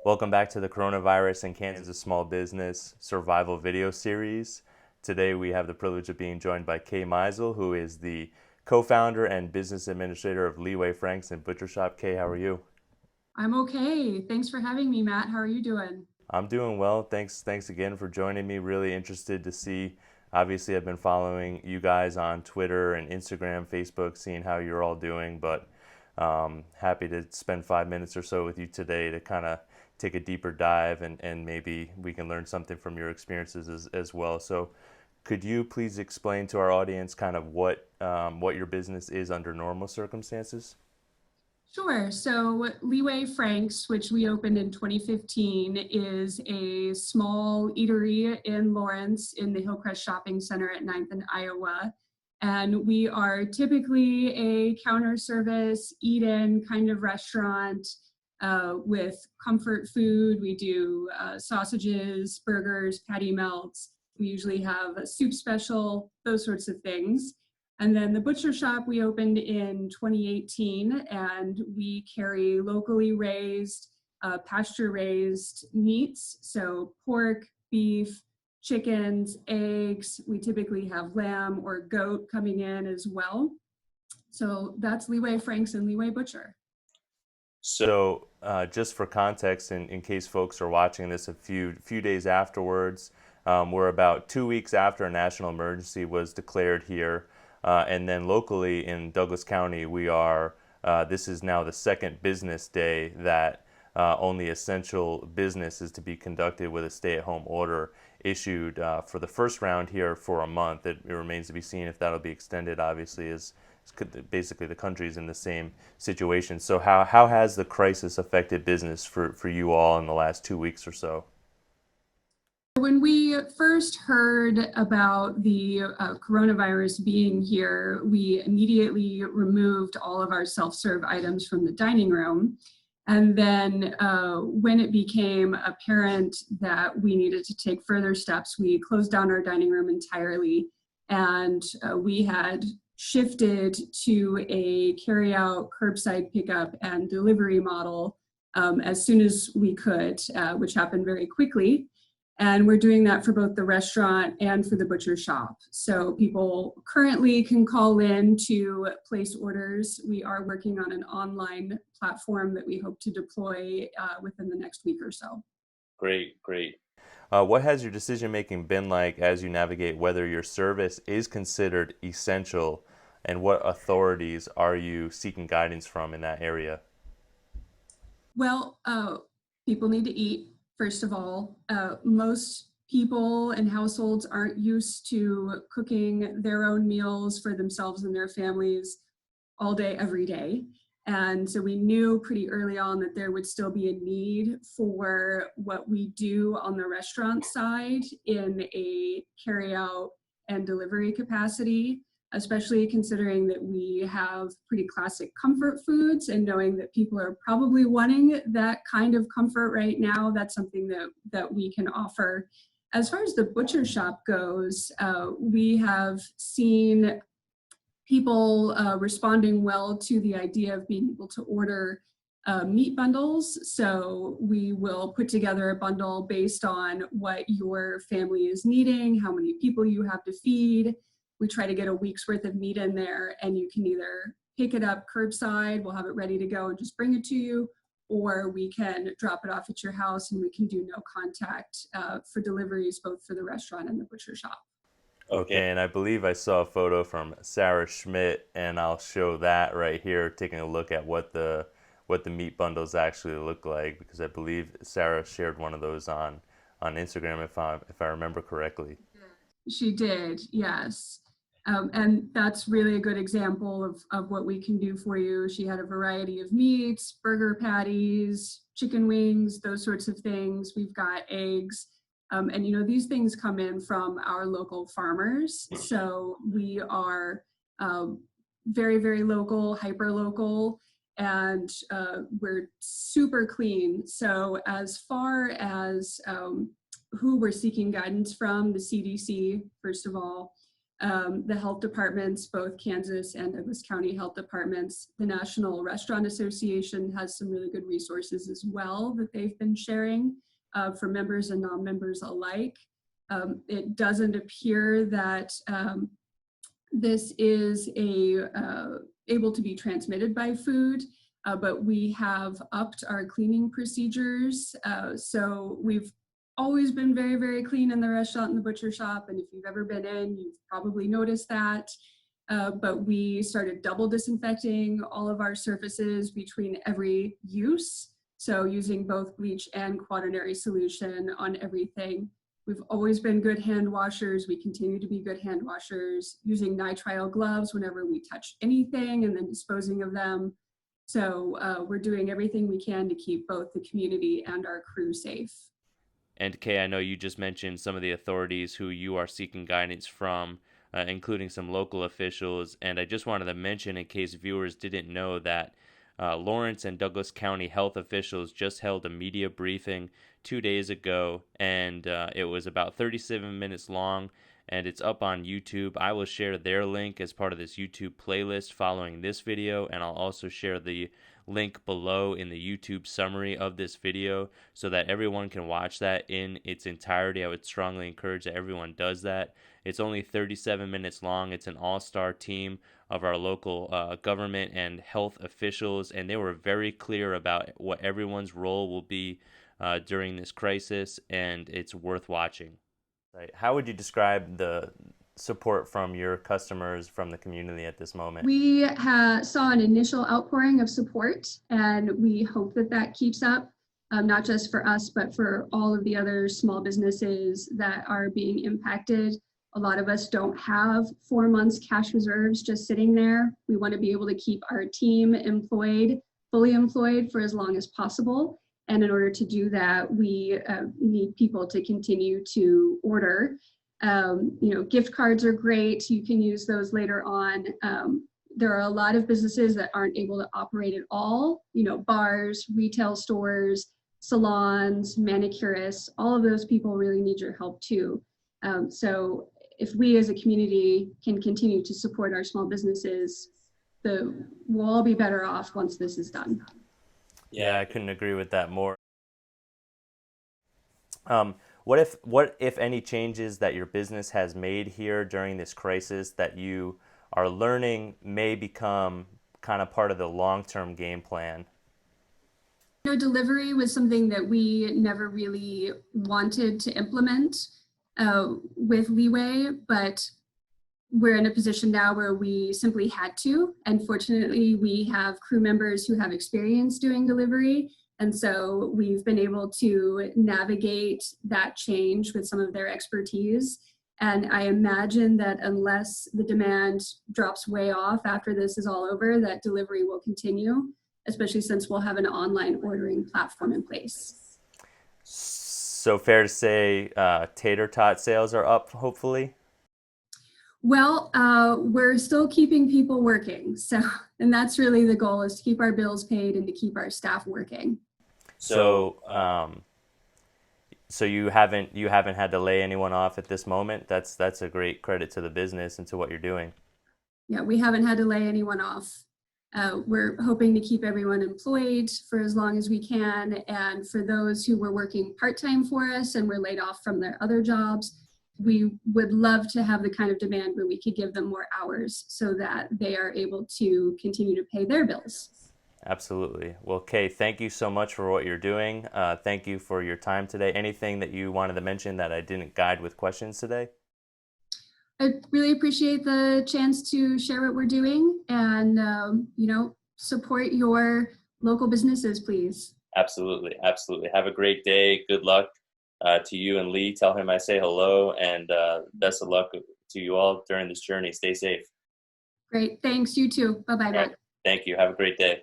Welcome back to the Coronavirus and Kansas Small Business Survival video series. Today we have the privilege of being joined by Kay Meisel, who is the co-founder and business administrator of Leeway Franks and Butcher Shop. Kay, how are you? I'm okay. Thanks for having me, Matt. How are you doing? I'm doing well. Thanks again for joining me. Really interested to see. Obviously, I've been following you guys on Twitter and Instagram, Facebook, seeing how you're all doing. But happy to spend 5 minutes or so with you today to kind of take a deeper dive and maybe we can learn something from your experiences as well. So, could you please explain to our audience kind of what your business is under normal circumstances? Sure. So Leeway Franks, which we opened in 2015, is a small eatery in Lawrence in the Hillcrest Shopping Center at 9th and Iowa. And we are typically a counter service, eat-in kind of restaurant with comfort food. We do sausages, burgers, patty melts. We usually have a soup special, those sorts of things. And then the butcher shop we opened in 2018, and we carry locally raised, pasture raised meats. So pork, beef, chickens, eggs. We typically have lamb or goat coming in as well. So that's Leeway Franks and Leeway Butcher. So, just for context, in case folks are watching this a few days afterwards, we're about 2 weeks after a national emergency was declared here, and then locally in Douglas County, we are. This is now the second business day that only essential business is to be conducted with a stay-at-home order issued for the first round here for a month. It remains to be seen if that'll be extended. Obviously, as basically the country's in the same situation. So how has the crisis affected business for you all in the last 2 weeks or so? When we first heard about the coronavirus being here, we immediately removed all of our self-serve items from the dining room. And then when it became apparent that we needed to take further steps, we closed down our dining room entirely. And we had shifted to a carry-out, curbside pickup and delivery model as soon as we could, which happened very quickly. And we're doing that for both the restaurant and for the butcher shop. So people currently can call in to place orders. We are working on an online platform that we hope to deploy within the next week or so. Great, great. What has your decision making been like as you navigate whether your service is considered essential, and what authorities are you seeking guidance from in that area? Well, people need to eat, first of all. Most people and households aren't used to cooking their own meals for themselves and their families all day, every day. And so we knew pretty early on that there would still be a need for what we do on the restaurant side in a carry-out and delivery capacity, especially considering that we have pretty classic comfort foods and knowing that people are probably wanting that kind of comfort right now. That's something that we can offer. As far as the butcher shop goes, we have seen people responding well to the idea of being able to order meat bundles. So we will put together a bundle based on what your family is needing, how many people you have to feed. We try to get a week's worth of meat in there, and you can either pick it up curbside, we'll have it ready to go and just bring it to you, or we can drop it off at your house and we can do no contact for deliveries, both for the restaurant and the butcher shop. Okay, and I believe I saw a photo from Sarah Schmidt, and I'll show that right here, taking a look at what the meat bundles actually look like, because I believe Sarah shared one of those on Instagram if I remember correctly. She did, yes. And that's really a good example of what we can do for you. She had a variety of meats, burger patties, chicken wings, those sorts of things. We've got eggs. And these things come in from our local farmers. So we are very, very local, hyper local, and we're super clean. So as far as who we're seeking guidance from, the CDC, first of all, the health departments, both Kansas and Douglas County health departments. The National Restaurant Association has some really good resources as well that they've been sharing for members and non-members alike. It doesn't appear that this is able to be transmitted by food, but we have upped our cleaning procedures. So we've always been very, very clean in the restaurant and the butcher shop. And if you've ever been in, you've probably noticed that. But we started double disinfecting all of our surfaces between every use. So using both bleach and quaternary solution on everything. We've always been good hand washers. We continue to be good hand washers, using nitrile gloves whenever we touch anything and then disposing of them. So we're doing everything we can to keep both the community and our crew safe. And Kay, I know you just mentioned some of the authorities who you are seeking guidance from, including some local officials. And I just wanted to mention, in case viewers didn't know, that Lawrence and Douglas County health officials just held a media briefing 2 days ago, and it was about 37 minutes long, and it's up on YouTube. I will share their link as part of this YouTube playlist following this video, and I'll also share the link below in the YouTube summary of this video so that everyone can watch that in its entirety. I would strongly encourage that everyone does that. It's only 37 minutes long. It's an all-star team of our local government and health officials, and they were very clear about what everyone's role will be during this crisis, and it's worth watching. Right. How would you describe the support from your customers, from the community at this moment? We saw an initial outpouring of support, and we hope that that keeps up, not just for us, but for all of the other small businesses that are being impacted. A lot of us don't have 4 months cash reserves just sitting there. We want to be able to keep our team employed, fully employed, for as long as possible. And in order to do that, we need people to continue to order. Gift cards are great. You can use those later on. There are a lot of businesses that aren't able to operate at all. Bars, retail stores, salons, manicurists, all of those people really need your help too. So if we as a community can continue to support our small businesses, we'll all be better off once this is done. Yeah, I couldn't agree with that more. What if any changes that your business has made here during this crisis that you are learning may become kind of part of the long-term game plan? Delivery was something that we never really wanted to implement with Leeway, but we're in a position now where we simply had to. And fortunately, we have crew members who have experience doing delivery. And so we've been able to navigate that change with some of their expertise. And I imagine that unless the demand drops way off after this is all over, that delivery will continue, especially since we'll have an online ordering platform in place. So fair to say tater tot sales are up, hopefully? Well, we're still keeping people working. And that's really the goal, is to keep our bills paid and to keep our staff working. So you haven't had to lay anyone off at this moment. That's a great credit to the business and to what you're doing. Yeah, we haven't had to lay anyone off. We're hoping to keep everyone employed for as long as we can. And for those who were working part-time for us and were laid off from their other jobs, we would love to have the kind of demand where we could give them more hours so that they are able to continue to pay their bills. Absolutely. Well, Kay, thank you so much for what you're doing. Thank you for your time today. Anything that you wanted to mention that I didn't guide with questions today? I really appreciate the chance to share what we're doing and, support your local businesses, please. Absolutely. Absolutely. Have a great day. Good luck to you and Lee. Tell him I say hello, and best of luck to you all during this journey. Stay safe. Great. Thanks. You too. Bye-bye, Matt. Thank you. Have a great day.